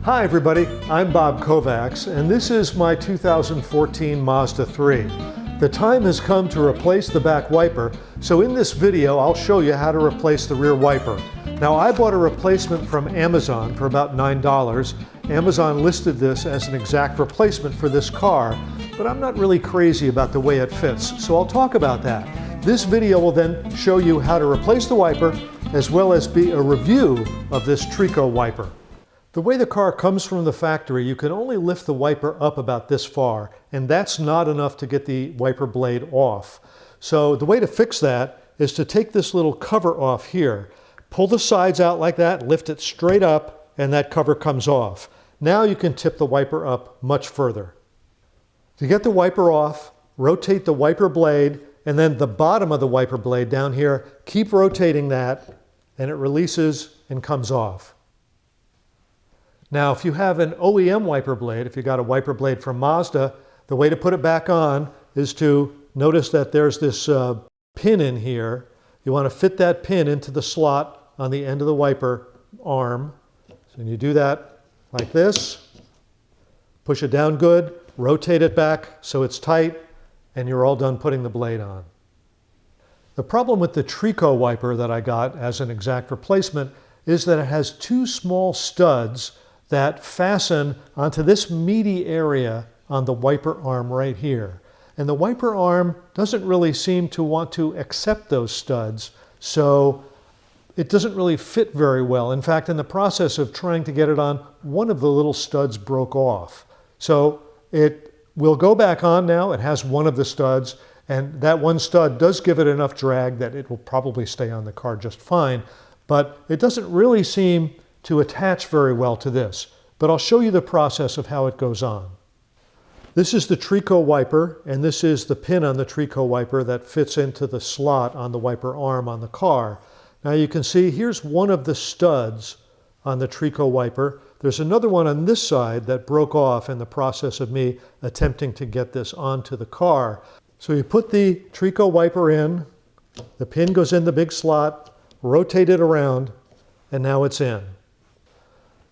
Hi everybody, I'm Bob Kovacs, and this is my 2014 Mazda 3. The time has come to replace the back wiper, so in this video I'll show you how to replace the rear wiper. Now I bought a replacement from Amazon for about $9. Amazon listed this as an exact replacement for this car, but I'm not really crazy about the way it fits, so I'll talk about that. This video will then show you how to replace the wiper, as well as be a review of this Trico wiper. The way the car comes from the factory, you can only lift the wiper up about this far, and that's not enough to get the wiper blade off. So the way to fix that is to take this little cover off here, pull the sides out like that, lift it straight up, and that cover comes off. Now you can tip the wiper up much further. To get the wiper off, rotate the wiper blade, and then the bottom of the wiper blade down here, keep rotating that, and it releases and comes off. Now, if you have an OEM wiper blade, if you got a wiper blade from Mazda, the way to put it back on is to notice that there's this pin in here. You want to fit that pin into the slot on the end of the wiper arm. So you do that like this, push it down good, rotate it back so it's tight, and you're all done putting the blade on. The problem with the Trico wiper that I got as an exact replacement is that it has two small studs that fasten onto this meaty area on the wiper arm right here. And the wiper arm doesn't really seem to want to accept those studs, so it doesn't really fit very well. In fact, in the process of trying to get it on, one of the little studs broke off. So it will go back on now. It has one of the studs, and that one stud does give it enough drag that it will probably stay on the car just fine, but it doesn't really seem to attach very well to this, but I'll show you the process of how it goes on. This is the Trico wiper, and this is the pin on the Trico wiper that fits into the slot on the wiper arm on the car. Now you can see here's one of the studs on the Trico wiper. There's another one on this side that broke off in the process of me attempting to get this onto the car. So you put the Trico wiper in, the pin goes in the big slot, rotate it around, and now it's in.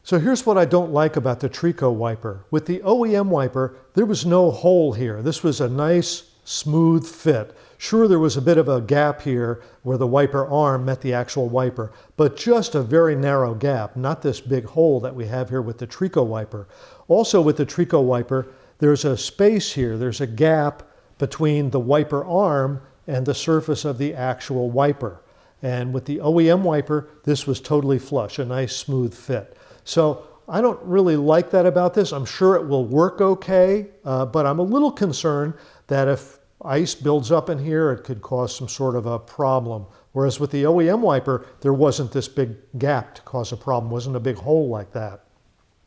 So here's what I don't like about the Trico wiper. With the OEM wiper, there was no hole here. This was a nice, smooth fit. Sure, there was a bit of a gap here where the wiper arm met the actual wiper, but just a very narrow gap, not this big hole that we have here with the Trico wiper. Also with the Trico wiper, there's a space here. There's a gap between the wiper arm and the surface of the actual wiper. And with the OEM wiper, this was totally flush, a nice, smooth fit. So I don't really like that about this. I'm sure it will work okay, but I'm a little concerned that if ice builds up in here, it could cause some sort of a problem. Whereas with the OEM wiper, there wasn't this big gap to cause a problem, wasn't a big hole like that.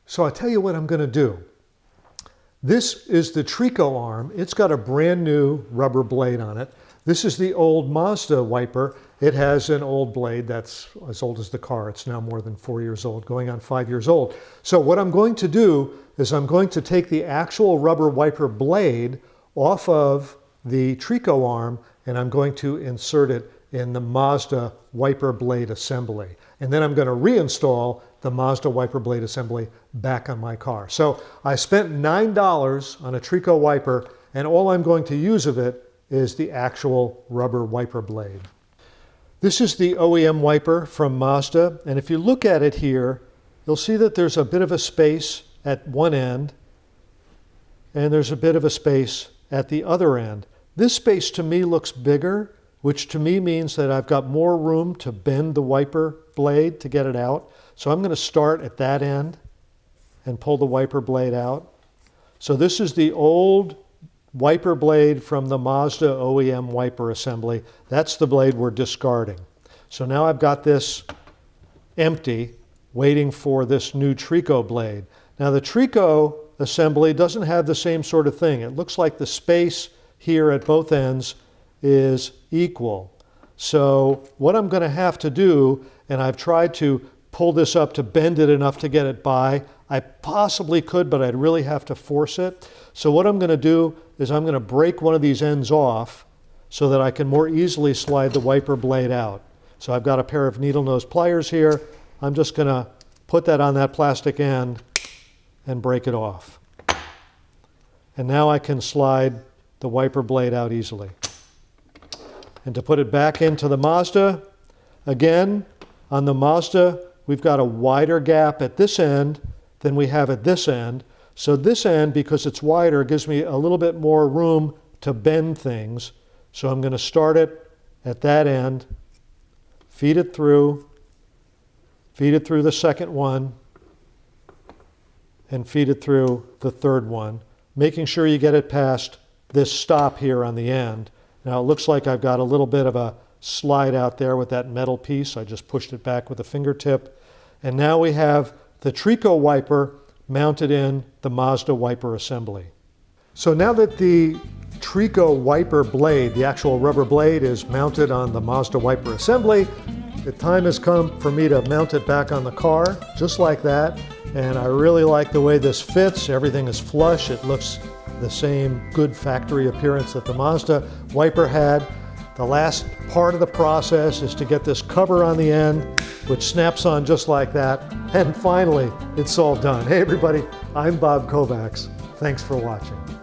So I'll tell you what I'm going to do. This is the Trico arm. It's got a brand new rubber blade on it. This is the old Mazda wiper. It has an old blade that's as old as the car. It's now more than 4 years old, going on 5 years old. So what I'm going to do is I'm going to take the actual rubber wiper blade off of the Trico arm, and I'm going to insert it in the Mazda wiper blade assembly. And then I'm going to reinstall the Mazda wiper blade assembly back on my car. So I spent $9 on a Trico wiper, and all I'm going to use of it is the actual rubber wiper blade. This is the OEM wiper from Mazda, and if you look at it here, you'll see that there's a bit of a space at one end, and there's a bit of a space at the other end. This space to me looks bigger, which to me means that I've got more room to bend the wiper blade to get it out. So I'm going to start at that end and pull the wiper blade out. So this is the old wiper blade from the Mazda OEM wiper assembly. That's the blade we're discarding. So now I've got this empty, waiting for this new Trico blade. Now the Trico assembly doesn't have the same sort of thing. It looks like the space here at both ends is equal. So what I'm going to have to do, and I've tried to pull this up to bend it enough to get it by. I possibly could, but I'd really have to force it. So what I'm going to do is I'm going to break one of these ends off so that I can more easily slide the wiper blade out. So I've got a pair of needle nose pliers here. I'm just going to put that on that plastic end and break it off. And now I can slide the wiper blade out easily. And to put it back into the Mazda, again, on the Mazda, we've got a wider gap at this end than we have at this end. So this end, because it's wider, gives me a little bit more room to bend things. So I'm going to start it at that end, feed it through the second one, and feed it through the third one, making sure you get it past this stop here on the end. Now it looks like I've got a little bit of a slide out there with that metal piece. I just pushed it back with a fingertip. And now we have the Trico wiper mounted in the Mazda wiper assembly. So now that the Trico wiper blade, the actual rubber blade, is mounted on the Mazda wiper assembly, the time has come for me to mount it back on the car, just like that. And I really like the way this fits. Everything is flush. It looks the same good factory appearance that the Mazda wiper had. The last part of the process is to get this cover on the end, which snaps on just like that. And finally, it's all done. Hey everybody, I'm Bob Kovacs. Thanks for watching.